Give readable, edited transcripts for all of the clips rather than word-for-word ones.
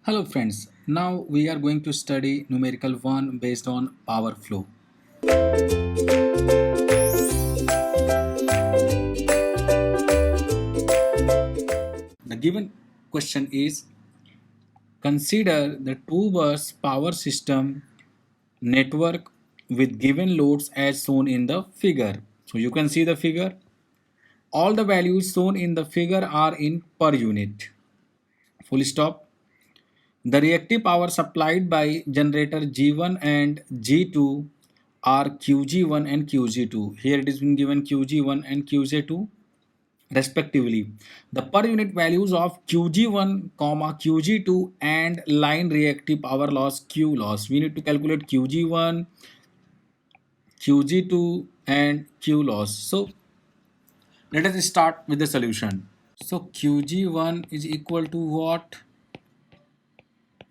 Hello friends, now we are going to study numerical 1 based on power flow. The given question is consider the two-bus power system network with given loads as shown in the figure. So you can see the figure. All the values shown in the figure are in per unit. Full stop. The reactive power supplied by generator G1 and G2 are QG1 and QG2. Here it is been given QG1 and QG2 respectively. The per unit values of QG1, QG2 and line reactive power loss Q loss. We need to calculate QG1, QG2 and Q loss. So let us start with the solution. So QG1 is equal to what?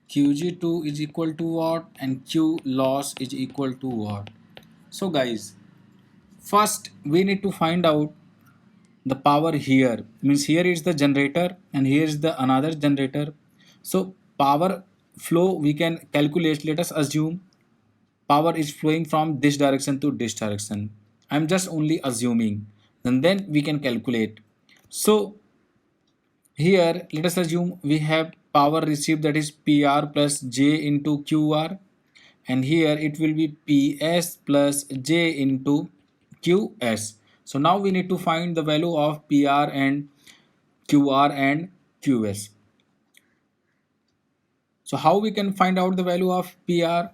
Qg2 is equal to what and Q loss is equal to what. So guys, first we need to find out the power here. Means here is the generator and here is the another generator. So power flow we can calculate. Let us assume power is flowing from this direction to this direction. I'm just only assuming, and then we can calculate. So here, let us assume we have power received, that is PR plus J into QR, and here it will be PS plus J into QS. So now we need to find the value of PR and QR and QS. So how we can find out the value of PR?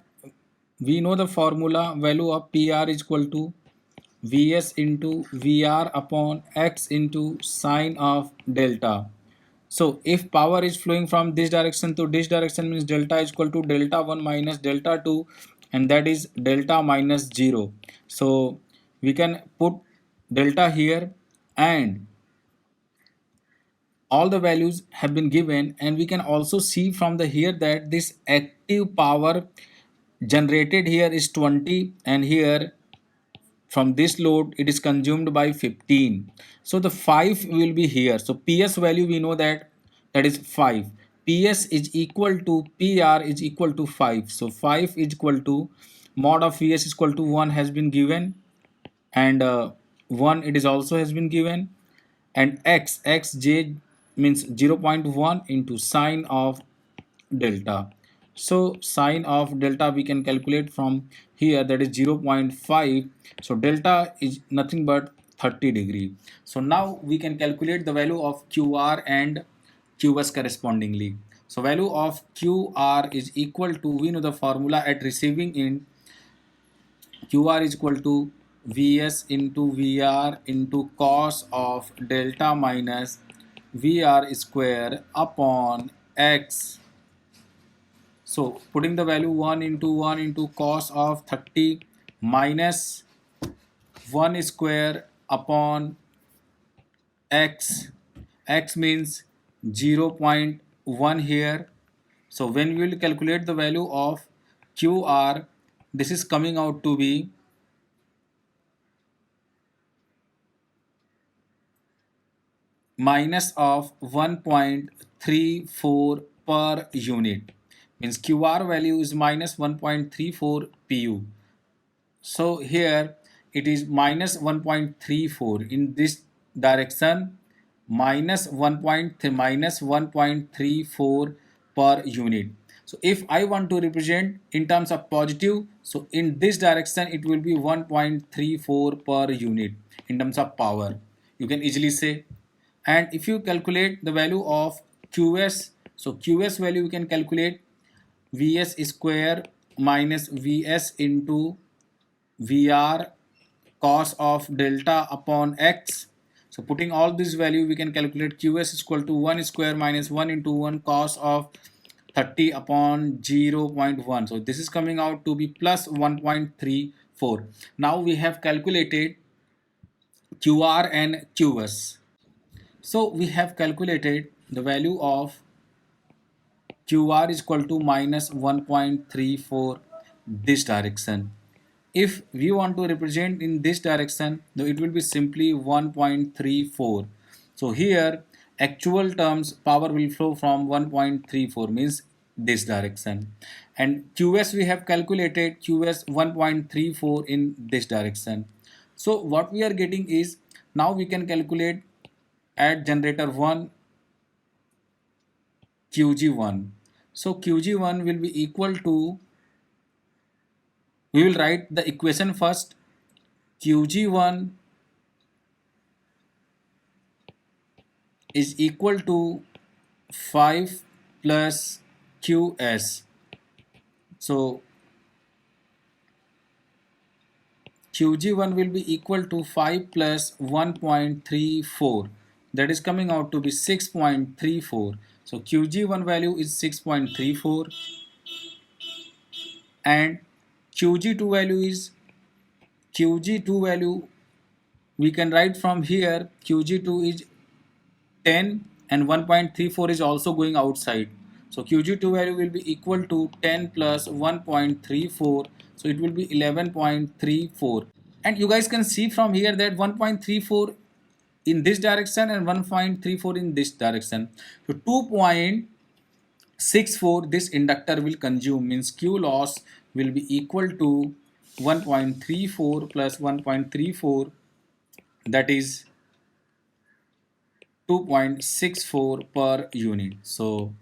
We know the formula. Value of PR is equal to Vs into VR upon X into sine of delta. So if power is flowing from this direction to this direction, means delta is equal to delta 1 minus delta 2, and that is delta minus 0. So we can put delta here, and all the values have been given, and we can also see from the here that this active power generated here is 20, and here from this load it is consumed by 15. So the 5 will be here. So PS value we know that is 5. PS is equal to PR is equal to 5. So 5 is equal to mod of VS is equal to 1 has been given, and 1 it is also has been given, and xj means 0.1 into sine of delta. So sine of delta we can calculate from here, that is 0.5. So delta is nothing but 30 degree. So now we can calculate the value of QR and QS correspondingly. So value of QR is equal to, we know the formula at receiving end, QR is equal to Vs into VR into cos of delta minus VR square upon X. So putting the value 1 into cos of 30 minus 1 square upon X. X means 0.1 here. So when we will calculate the value of QR, this is coming out to be minus of 1.34 per unit. Means QR value is minus 1.34 pu. So here it is minus 1.34 in this direction, minus 1.34 per unit. So if I want to represent in terms of positive, so in this direction it will be 1.34 per unit in terms of power, you can easily say. And if you calculate the value of QS, so QS value you can calculate Vs square minus Vs into VR cos of delta upon X. So putting all this value we can calculate QS is equal to 1 square minus 1 into 1 cos of 30 upon 0.1. So this is coming out to be plus 1.34. Now we have calculated QR and QS. So we have calculated the value of QR is equal to minus 1.34 this direction. If we want to represent in this direction, though it will be simply 1.34. So here actual terms power will flow from 1.34, means this direction. And QS we have calculated QS 1.34 in this direction. So what we are getting is, now we can calculate at generator 1 QG1. So QG1 will be equal to, we will write the equation first. QG1 is equal to 5 plus QS. So QG1 will be equal to 5 plus 1.34, that is coming out to be 6.34. So QG1 value is 6.34 and QG2 value is, QG2 value we can write from here, QG2 is 10 and 1.34 is also going outside. So QG2 value will be equal to 10 plus 1.34, so it will be 11.34. And you guys can see from here that 1.34 in this direction and 1.34 in this direction. So 2.64 this inductor will consume, means Q loss will be equal to 1.34 plus 1.34, that is 2.64 per unit. So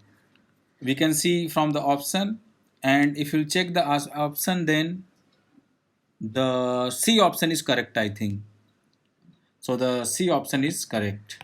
we can see from the option, and if you check the option, then the C option is correct, I think. So the C option is correct.